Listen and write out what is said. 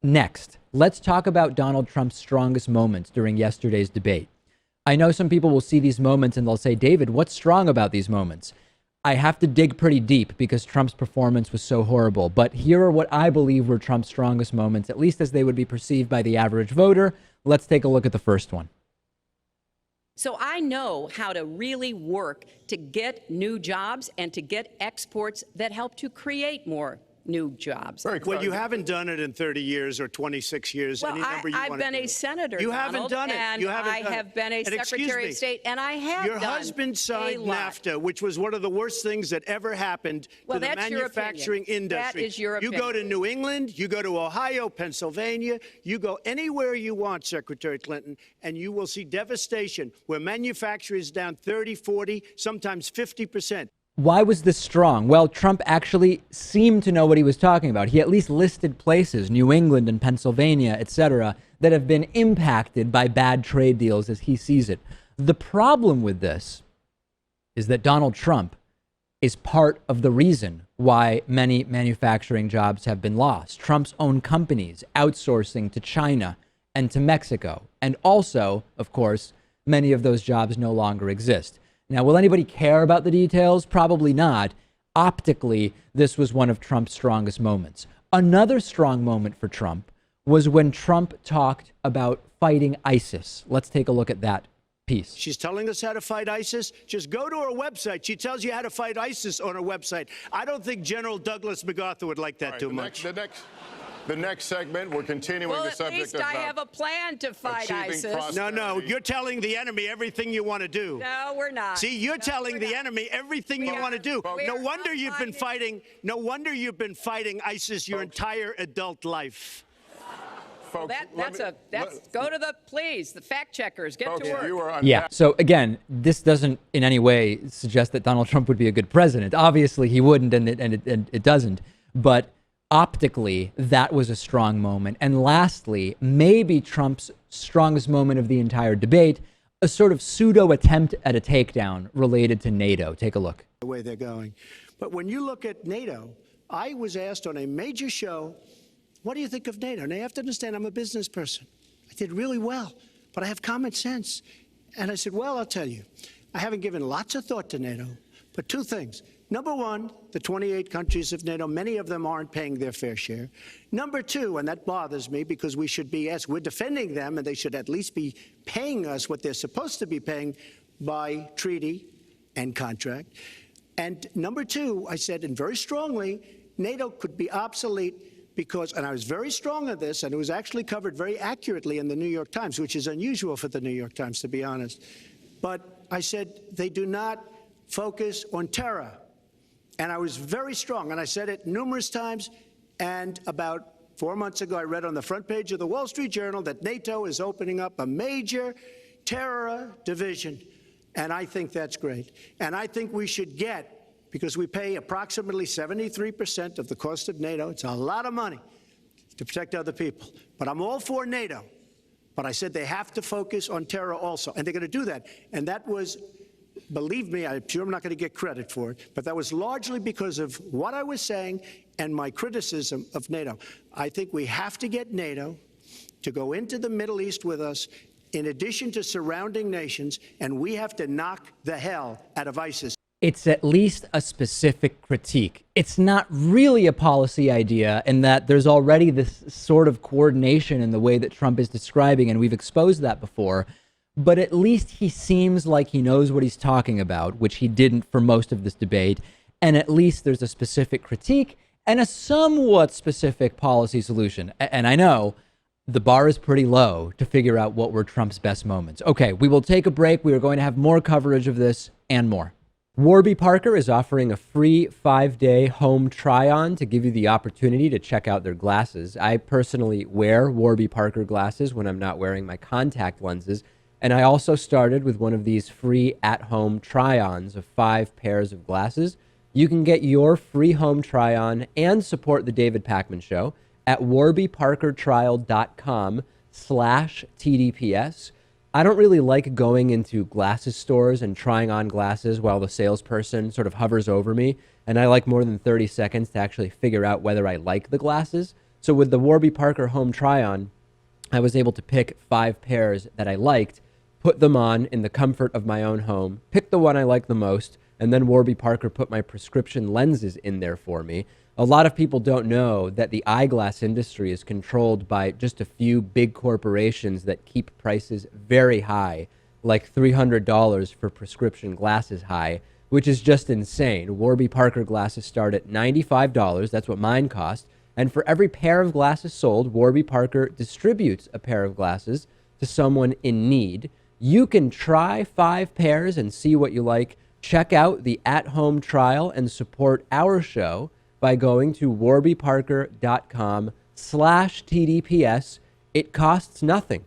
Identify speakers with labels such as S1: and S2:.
S1: Next, let's talk about Donald Trump's strongest moments during yesterday's debate. I know some people will see these moments and they'll say, David, what's strong about these moments? I have to dig pretty deep because Trump's performance was so horrible. But here are what I believe were Trump's strongest moments, at least as they would be perceived by the average voter. Let's take a look at the first one.
S2: So I know how to really work to get new jobs and to get exports that help to create more new jobs.
S3: Well, you haven't done it in 30 years or 26 years.
S2: Well,
S3: any number you
S2: I've
S3: want to
S2: been
S3: do.
S2: a senator,
S3: You
S2: Donald,
S3: haven't done it.
S2: And
S3: you haven't
S2: I
S3: done
S2: have
S3: it.
S2: been a
S3: And
S2: Secretary of State, and I have
S3: Your
S2: done
S3: husband signed
S2: a lot.
S3: NAFTA, which was one of the worst things that ever happened
S2: Well,
S3: to the
S2: that's your
S3: manufacturing
S2: opinion.
S3: industry.
S2: That is your
S3: You go to New England, you go to Ohio, Pennsylvania, you go anywhere you want, Secretary Clinton, and you will see devastation where manufacturing is down 30, 40, sometimes 50%.
S1: Why was this strong? Well, Trump actually seemed to know what he was talking about. He at least listed places, New England and Pennsylvania, etc., that have been impacted by bad trade deals as he sees it. The problem with this is that Donald Trump is part of the reason why many manufacturing jobs have been lost. Trump's own companies outsourcing to China and to Mexico. And also, of course, many of those jobs no longer exist. Now, will anybody care about the details? Probably not. Optically, this was one of Trump's strongest moments. Another strong moment for Trump was when Trump talked about fighting ISIS. Let's take a look at that piece.
S3: She's telling us how to fight ISIS. Just go to her website. She tells you how to fight ISIS on her website. I don't think General Douglas MacArthur would like that too much.
S4: The next segment, we're continuing the subject of
S2: At least I have a plan to fight ISIS.
S3: No, you're telling the enemy everything you want to do.
S2: No, we're not.
S3: See, you're telling the enemy everything you want to do. No wonder you've been fighting. No wonder you've been fighting ISIS your entire adult life.
S4: Folks,
S2: go to the fact checkers, get to work.
S1: Yeah. So again, this doesn't in any way suggest that Donald Trump would be a good president. Obviously, he wouldn't, and it doesn't. But optically, that was a strong moment. And lastly, maybe Trump's strongest moment of the entire debate, a sort of pseudo attempt at a takedown related to NATO. Take a look.
S3: The way they're going. But when you look at NATO, I was asked on a major show, what do you think of NATO? Now, you have to understand, I'm a business person. I did really well, but I have common sense. And I said, well, I'll tell you, I haven't given lots of thought to NATO, but two things. Number one, the 28 countries of NATO, many of them aren't paying their fair share. Number two, and that bothers me because we should be, as we're defending them, and they should at least be paying us what they're supposed to be paying by treaty and contract. And number two, I said, and very strongly, NATO could be obsolete because, and I was very strong on this, and it was actually covered very accurately in the New York Times, which is unusual for the New York Times, to be honest. But I said, they do not focus on terror. And I was very strong, and I said it numerous times. And about 4 months ago, I read on the front page of the Wall Street Journal that NATO is opening up a major terror division. And I think that's great. And I think we should get, because we pay approximately 73% of the cost of NATO. It's a lot of money to protect other people. But I'm all for NATO. But I said they have to focus on terror also. And they're going to do that. And that was, believe me, I'm sure I'm not going to get credit for it, but that was largely because of what I was saying and my criticism of NATO. I think we have to get NATO to go into the Middle East with us, in addition to surrounding nations, and we have to knock the hell out of ISIS.
S1: It's at least a specific critique. It's not really a policy idea in that there's already this sort of coordination in the way that Trump is describing, and we've exposed that before. But at least he seems like he knows what he's talking about, which he didn't for most of this debate. And at least there's a specific critique and a somewhat specific policy solution. And I know the bar is pretty low to figure out what were Trump's best moments. Okay, we will take a break. We are going to have more coverage of this and more. Warby Parker is offering a free 5-day home try-on to give you the opportunity to check out their glasses. I personally wear Warby Parker glasses when I'm not wearing my contact lenses. And I also started with one of these free at-home try-ons of 5 pairs of glasses. You can get your free home try-on and support the David Pakman Show at warbyparkertrial.com/TDPS. I don't really like going into glasses stores and trying on glasses while the salesperson sort of hovers over me. And I like more than 30 seconds to actually figure out whether I like the glasses.
S5: So with the Warby Parker home try-on, I was able to pick 5 pairs that I liked, put them on in the comfort of my own home, pick the one I like the most, and then Warby Parker put my prescription lenses in there for me. A lot of people don't know that the eyeglass industry is controlled by just a few big corporations that keep prices very high, like $300 for prescription glasses high, which is just insane. Warby Parker glasses start at $95. That's what mine cost. And for every pair of glasses sold, Warby Parker distributes a pair of glasses to someone in need. You can try 5 pairs and see what you like. Check out the at-home trial and support our show by going to warbyparker.com/TDPS. It costs nothing.